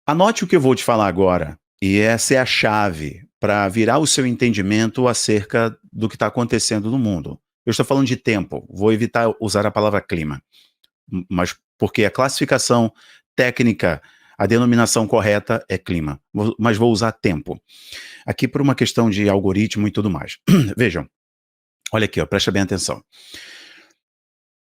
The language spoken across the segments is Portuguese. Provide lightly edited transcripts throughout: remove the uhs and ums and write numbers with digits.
Anote o que eu vou te falar agora, e essa é a chave para virar o seu entendimento acerca do que está acontecendo no mundo. Eu estou falando de tempo, vou evitar usar a palavra clima, mas porque a classificação técnica, a denominação correta é clima, mas vou usar tempo. Aqui por uma questão de algoritmo e tudo mais. Vejam, olha aqui, ó, presta bem atenção.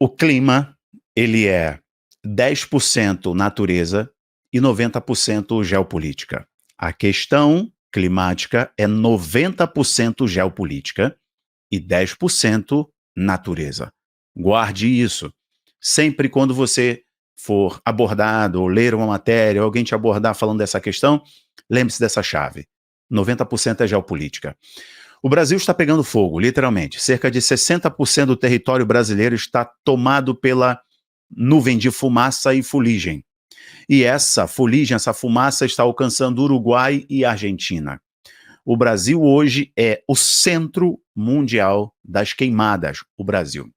O clima, ele é 10% natureza e 90% geopolítica. A questão climática é 90% geopolítica e 10% natureza. Guarde isso. Sempre quando você for abordado ou ler uma matéria, ou alguém te abordar falando dessa questão, lembre-se dessa chave. 90% é geopolítica. O Brasil está pegando fogo, literalmente. Cerca de 60% do território brasileiro está tomado pela nuvem de fumaça e fuligem. E essa fuligem, essa fumaça está alcançando Uruguai e Argentina. O Brasil hoje é o centro mundial das queimadas, o Brasil.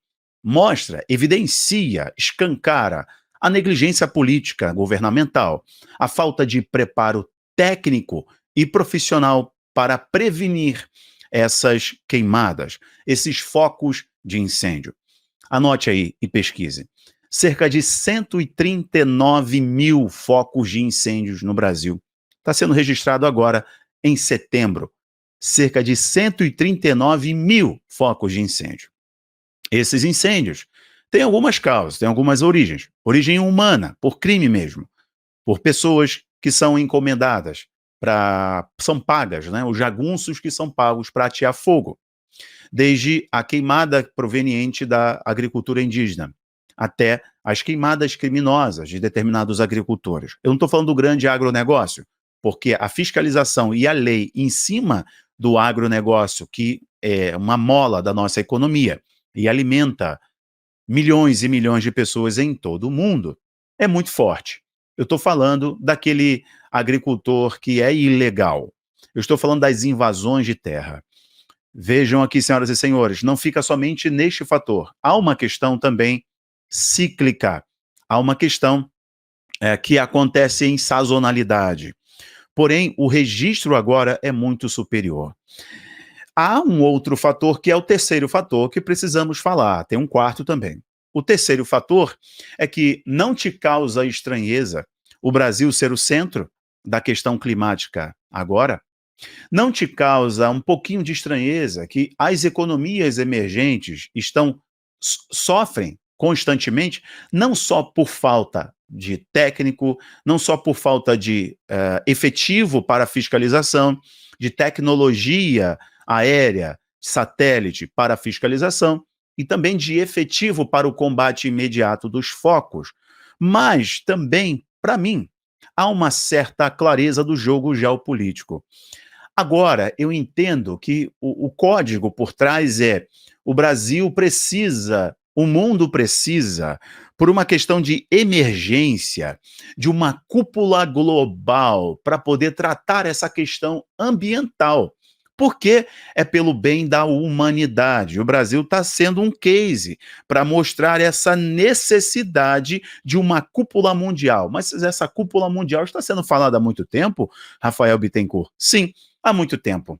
Mostra, evidencia, escancara a negligência política governamental, a falta de preparo técnico e profissional para prevenir essas queimadas, esses focos de incêndio. Anote aí e pesquise. Cerca de 139 mil focos de incêndios no Brasil. Está sendo registrado agora em setembro. Cerca de 139 mil focos de incêndio. Esses incêndios têm algumas causas, têm algumas origens. Origem humana, por crime mesmo. Por pessoas que são encomendadas, são pagas, né? Os jagunços que são pagos para atear fogo. Desde a queimada proveniente da agricultura indígena, até as queimadas criminosas de determinados agricultores. Eu não estou falando do grande agronegócio, porque a fiscalização e a lei em cima do agronegócio, que é uma mola da nossa economia e alimenta milhões e milhões de pessoas em todo o mundo, é muito forte. Eu estou falando daquele agricultor que é ilegal. Eu estou falando das invasões de terra. Vejam aqui, senhoras e senhores, não fica somente neste fator. Há uma questão também cíclica. Há uma questão que acontece em sazonalidade. Porém, o registro agora é muito superior. Há um outro fator que é o terceiro fator que precisamos falar. Tem um quarto também. O terceiro fator é que não te causa estranheza o Brasil ser o centro da questão climática agora? Não te causa um pouquinho de estranheza que as economias emergentes sofrem constantemente, não só por falta de técnico, não só por falta de efetivo para fiscalização, de tecnologia aérea, satélite para fiscalização, e também de efetivo para o combate imediato dos focos, mas também, para mim, há uma certa clareza do jogo geopolítico. Agora, eu entendo que o código por trás é o Brasil precisa, o mundo precisa, por uma questão de emergência, de uma cúpula global para poder tratar essa questão ambiental. Porque é pelo bem da humanidade. O Brasil está sendo um case para mostrar essa necessidade de uma cúpula mundial. Mas essa cúpula mundial está sendo falada há muito tempo, Rafael Bittencourt? Sim, há muito tempo.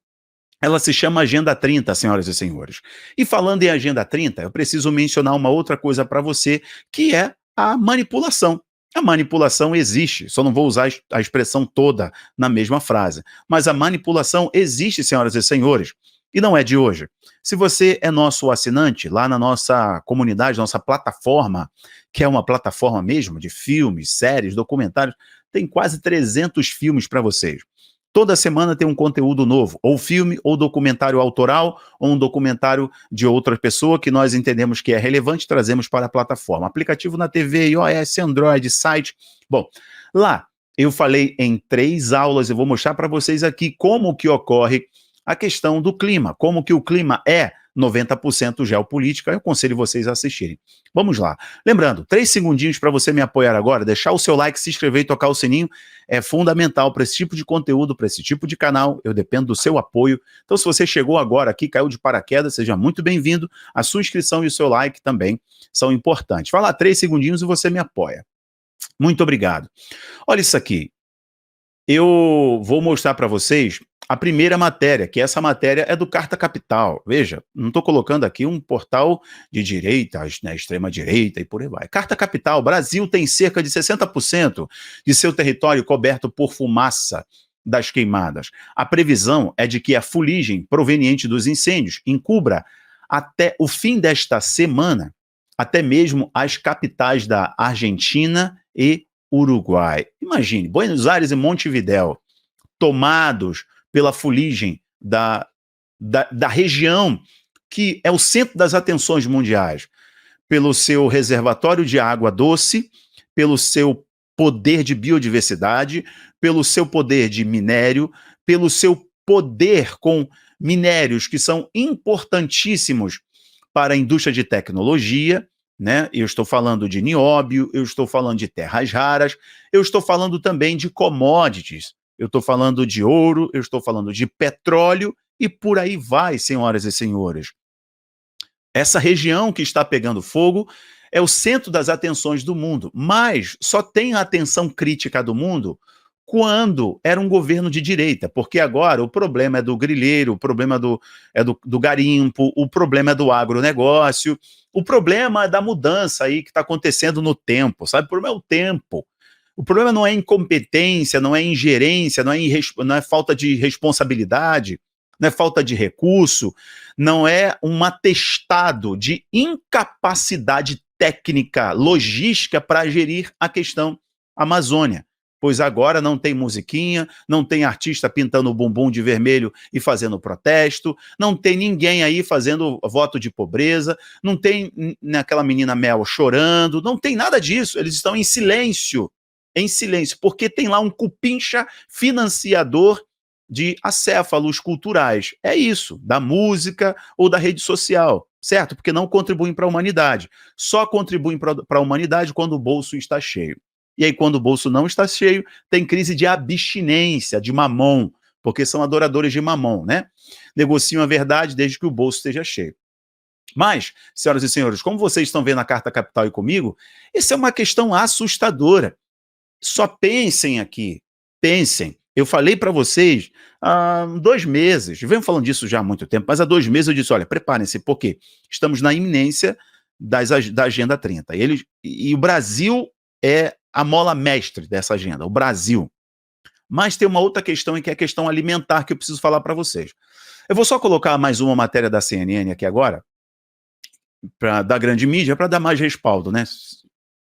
Ela se chama Agenda 30, senhoras e senhores. E falando em Agenda 30, eu preciso mencionar uma outra coisa para você, que é a manipulação. A manipulação existe, só não vou usar a expressão toda na mesma frase. Mas a manipulação existe, senhoras e senhores, e não é de hoje. Se você é nosso assinante, lá na nossa comunidade, nossa plataforma, que é uma plataforma mesmo de filmes, séries, documentários, tem quase 300 filmes para vocês. Toda semana tem um conteúdo novo, ou filme, ou documentário autoral, ou um documentário de outra pessoa que nós entendemos que é relevante, trazemos para a plataforma. Aplicativo na TV, iOS, Android, site. Bom, lá eu falei em 3 aulas, eu vou mostrar para vocês aqui como que ocorre a questão do clima, como que o clima é 90% geopolítica. Eu aconselho vocês a assistirem. Vamos lá. Lembrando, 3 segundinhos para você me apoiar agora, deixar o seu like, se inscrever e tocar o sininho é fundamental para esse tipo de conteúdo, para esse tipo de canal. Eu dependo do seu apoio. Então, se você chegou agora aqui, caiu de paraquedas, seja muito bem-vindo. A sua inscrição e o seu like também são importantes. Vai lá, 3 segundinhos e você me apoia. Muito obrigado. Olha isso aqui. Eu vou mostrar para vocês a primeira matéria, que essa matéria é do Carta Capital. Veja, não estou colocando aqui um portal de direita, né, extrema-direita e por aí vai. Carta Capital, Brasil tem cerca de 60% de seu território coberto por fumaça das queimadas. A previsão é de que a fuligem proveniente dos incêndios encubra até o fim desta semana, até mesmo as capitais da Argentina e Uruguai. Imagine, Buenos Aires e Montevidéu tomados pela fuligem da região que é o centro das atenções mundiais, pelo seu reservatório de água doce, pelo seu poder de biodiversidade, pelo seu poder de minério, pelo seu poder com minérios que são importantíssimos para a indústria de tecnologia, né? Eu estou falando de nióbio, eu estou falando de terras raras, eu estou falando também de commodities, eu estou falando de ouro, eu estou falando de petróleo e por aí vai, senhoras e senhores. Essa região que está pegando fogo é o centro das atenções do mundo, mas só tem a atenção crítica do mundo quando era um governo de direita, porque agora o problema é do grileiro, o problema do garimpo, o problema é do agronegócio, o problema é da mudança aí que está acontecendo no tempo, sabe? O problema é o tempo. O problema não é incompetência, não é ingerência, não é falta de responsabilidade, não é falta de recurso, não é um atestado de incapacidade técnica, logística para gerir a questão Amazônia. Pois agora não tem musiquinha, não tem artista pintando o bumbum de vermelho e fazendo protesto, não tem ninguém aí fazendo voto de pobreza, não tem aquela menina Mel chorando, não tem nada disso, eles estão em silêncio, porque tem lá um cupincha financiador de acéfalos culturais. É isso, da música ou da rede social, certo? Porque não contribuem para a humanidade. Só contribuem para a humanidade quando o bolso está cheio. E aí, quando o bolso não está cheio, tem crise de abstinência, de mamon, porque são adoradores de mamon, né? Negociam a verdade desde que o bolso esteja cheio. Mas, senhoras e senhores, como vocês estão vendo na Carta Capital e comigo, essa é uma questão assustadora. Só pensem aqui, pensem. Eu falei para vocês há 2 meses, venho falando disso já há muito tempo, mas há 2 meses eu disse, olha, preparem-se, porque estamos na iminência da Agenda 30. E o Brasil é a mola mestre dessa agenda, o Brasil. Mas tem uma outra questão, que é a questão alimentar, que eu preciso falar para vocês. Eu vou só colocar mais uma matéria da CNN aqui agora, da grande mídia, para dar mais respaldo, né?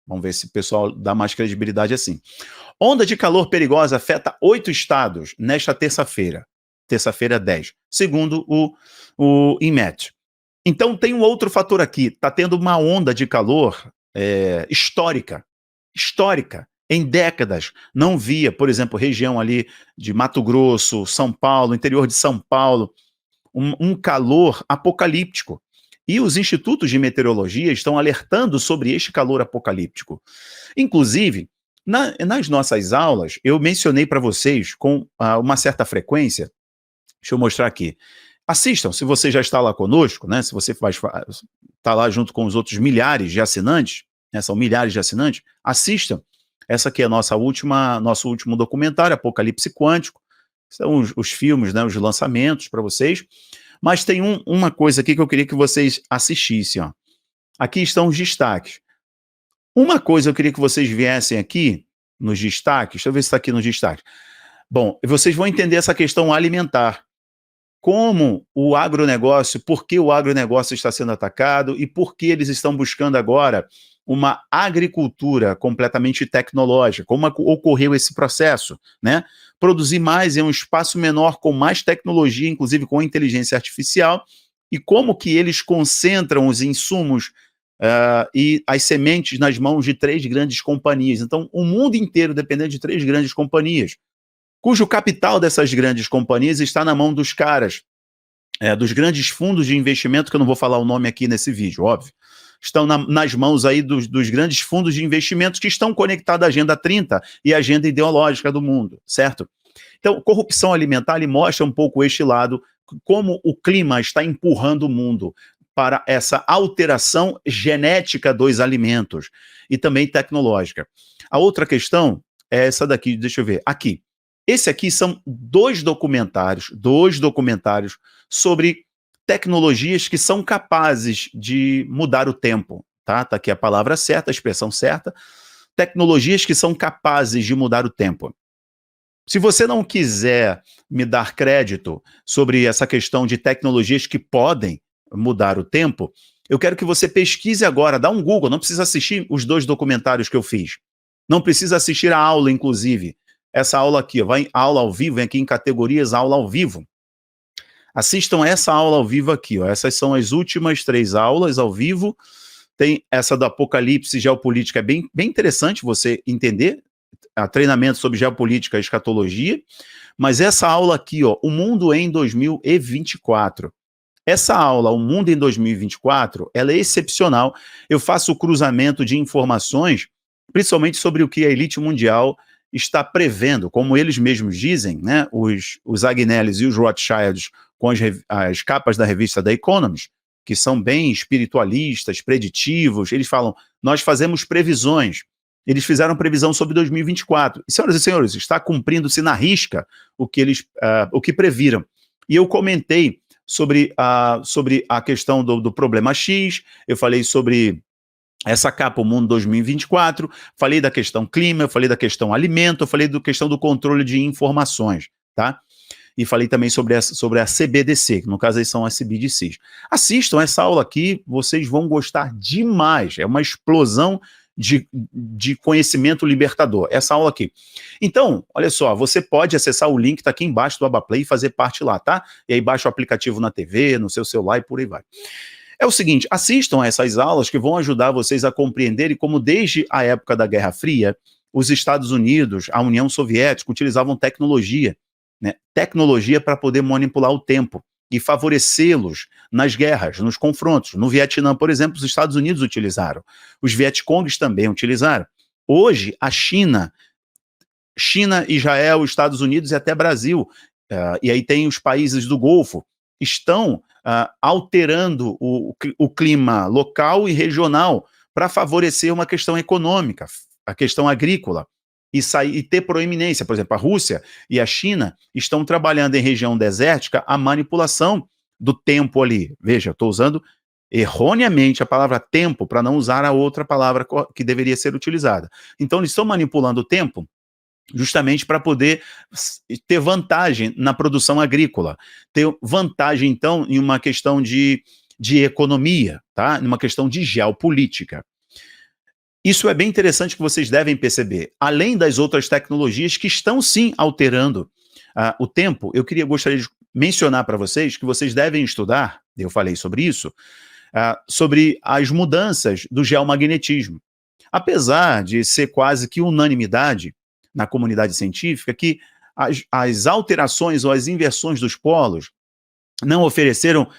Vamos ver se o pessoal dá mais credibilidade assim. Onda de calor perigosa afeta 8 estados nesta terça-feira. Terça-feira 10, segundo o INMET. Então tem um outro fator aqui. Está tendo uma onda de calor histórica. Em décadas. Não via, por exemplo, região ali de Mato Grosso, São Paulo, interior de São Paulo, um calor apocalíptico. E os institutos de meteorologia estão alertando sobre este calor apocalíptico. Inclusive, nas nossas aulas, eu mencionei para vocês com uma certa frequência, deixa eu mostrar aqui. Assistam, se você já está lá conosco, né, se você está lá junto com os outros milhares de assinantes, né, são milhares de assinantes, assistam. Essa aqui é a nosso último documentário, Apocalipse Quântico. São os filmes, né, os lançamentos para vocês. Mas tem uma coisa aqui que eu queria que vocês assistissem. Ó. Aqui estão os destaques. Uma coisa eu queria que vocês viessem aqui nos destaques. Deixa eu ver se está aqui nos destaques. Bom, vocês vão entender essa questão alimentar. Como o agronegócio, por que o agronegócio está sendo atacado e por que eles estão buscando agora uma agricultura completamente tecnológica, como ocorreu esse processo, né? Produzir mais em um espaço menor, com mais tecnologia, inclusive com inteligência artificial, e como que eles concentram os insumos e as sementes nas mãos de 3 grandes companhias. Então, o mundo inteiro dependendo de 3 grandes companhias, cujo capital dessas grandes companhias está na mão dos caras, dos grandes fundos de investimento, que eu não vou falar o nome aqui nesse vídeo, óbvio, estão nas mãos aí dos grandes fundos de investimentos que estão conectados à Agenda 30 e à agenda ideológica do mundo, certo? Então, corrupção alimentar, ele mostra um pouco este lado, como o clima está empurrando o mundo para essa alteração genética dos alimentos e também tecnológica. A outra questão é essa daqui, deixa eu ver, aqui. Esse aqui são dois documentários sobre tecnologias que são capazes de mudar o tempo, tá? Tá aqui a palavra certa, a expressão certa. Tecnologias que são capazes de mudar o tempo. Se você não quiser me dar crédito sobre essa questão de tecnologias que podem mudar o tempo, eu quero que você pesquise agora, dá um Google, não precisa assistir os dois documentários que eu fiz. Não precisa assistir a aula, inclusive. Essa aula aqui, vai em aula ao vivo, vem aqui em categorias, aula ao vivo. Assistam essa aula ao vivo aqui, ó. Essas são as últimas 3 aulas ao vivo. Tem essa do Apocalipse Geopolítica, é bem interessante você entender, treinamento sobre geopolítica e escatologia, mas essa aula aqui, ó, O Mundo em 2024. Essa aula, O Mundo em 2024, ela é excepcional. Eu faço o cruzamento de informações, principalmente sobre o que a elite mundial está prevendo, como eles mesmos dizem, né, os Agnellis e os Rothschilds, com as capas da revista The Economist, que são bem espiritualistas, preditivos, eles falam, nós fazemos previsões. Eles fizeram previsão sobre 2024. E, senhoras e senhores, está cumprindo-se na risca o que previram. E eu comentei sobre a questão do problema X, eu falei sobre essa capa, O Mundo 2024, falei da questão clima, eu falei da questão alimento, eu falei da questão do controle de informações, tá? E falei também sobre a CBDC, que no caso aí são as CBDCs. Assistam essa aula aqui, vocês vão gostar demais, é uma explosão de conhecimento libertador, essa aula aqui. Então, olha só, você pode acessar o link, tá aqui embaixo do Abaplay e fazer parte lá, tá? E aí baixa o aplicativo na TV, no seu celular e por aí vai. É o seguinte, assistam a essas aulas que vão ajudar vocês a compreenderem como desde a época da Guerra Fria, os Estados Unidos, a União Soviética utilizavam tecnologia, né? Tecnologia para poder manipular o tempo e favorecê-los nas guerras, nos confrontos. No Vietnã, por exemplo, os Estados Unidos utilizaram. Os Vietcongs também utilizaram. Hoje, a China, Israel, Estados Unidos e até Brasil, e aí tem os países do Golfo, estão alterando o clima local e regional para favorecer uma questão econômica, a questão agrícola, e ter proeminência. Por exemplo, a Rússia e a China estão trabalhando em região desértica a manipulação do tempo ali. Veja, eu estou usando erroneamente a palavra tempo para não usar a outra palavra que deveria ser utilizada. Então, eles estão manipulando o tempo justamente para poder ter vantagem na produção agrícola, ter vantagem, então, em uma questão de economia, tá? Numa questão de geopolítica. Isso é bem interessante que vocês devem perceber. Além das outras tecnologias que estão, sim, alterando o tempo, gostaria de mencionar para vocês que vocês devem estudar, eu falei sobre isso, sobre as mudanças do geomagnetismo. Apesar de ser quase que unanimidade na comunidade científica que as alterações ou as inversões dos polos não ofereceram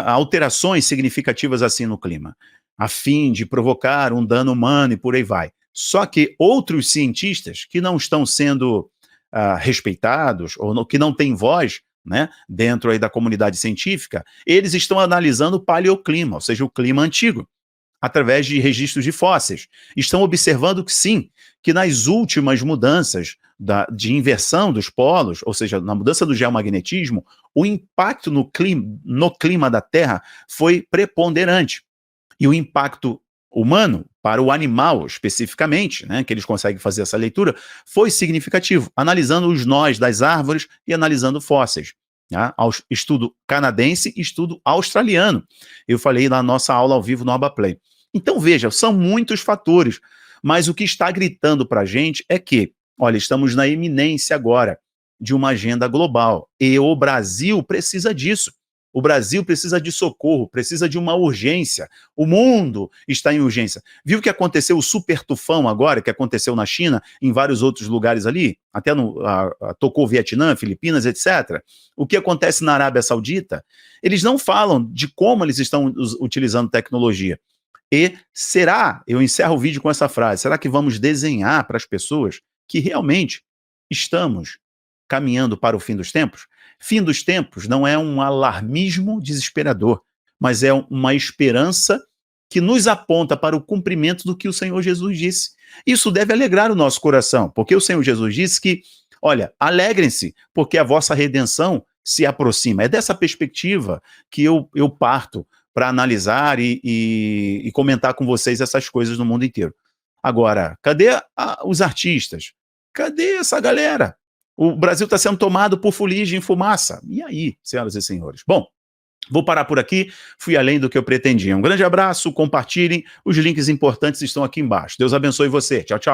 alterações significativas assim no clima, a fim de provocar um dano humano e por aí vai. Só que outros cientistas que não estão sendo respeitados ou que não têm voz, né, dentro aí da comunidade científica, eles estão analisando o paleoclima, ou seja, o clima antigo, através de registros de fósseis. Estão observando que sim, que nas últimas mudanças de inversão dos polos, ou seja, na mudança do geomagnetismo, o impacto no clima da Terra foi preponderante. E o impacto humano, para o animal especificamente, né, que eles conseguem fazer essa leitura, foi significativo, analisando os nós das árvores e analisando fósseis. Tá? Estudo canadense e estudo australiano. Eu falei na nossa aula ao vivo no Abaplay. Então, veja, são muitos fatores, mas o que está gritando para a gente é que, olha, estamos na iminência agora de uma agenda global e o Brasil precisa disso. O Brasil precisa de socorro, precisa de uma urgência. O mundo está em urgência. Viu o que aconteceu, o super tufão agora, que aconteceu na China, em vários outros lugares ali? Até tocou o Vietnã, Filipinas, etc. O que acontece na Arábia Saudita? Eles não falam de como eles estão utilizando tecnologia. E será, eu encerro o vídeo com essa frase, será que vamos desenhar para as pessoas que realmente estamos caminhando para o fim dos tempos? Fim dos tempos não é um alarmismo desesperador, mas é uma esperança que nos aponta para o cumprimento do que o Senhor Jesus disse. Isso deve alegrar o nosso coração, porque o Senhor Jesus disse que, Olha, alegrem-se, porque a vossa redenção se aproxima. É dessa perspectiva que eu parto para analisar e comentar com vocês essas coisas no mundo inteiro. Agora, cadê os artistas? Cadê essa galera? O Brasil está sendo tomado por fuligem e fumaça. E aí, senhoras e senhores? Bom, vou parar por aqui, fui além do que eu pretendia. Um grande abraço, compartilhem, os links importantes estão aqui embaixo. Deus abençoe você. Tchau, tchau.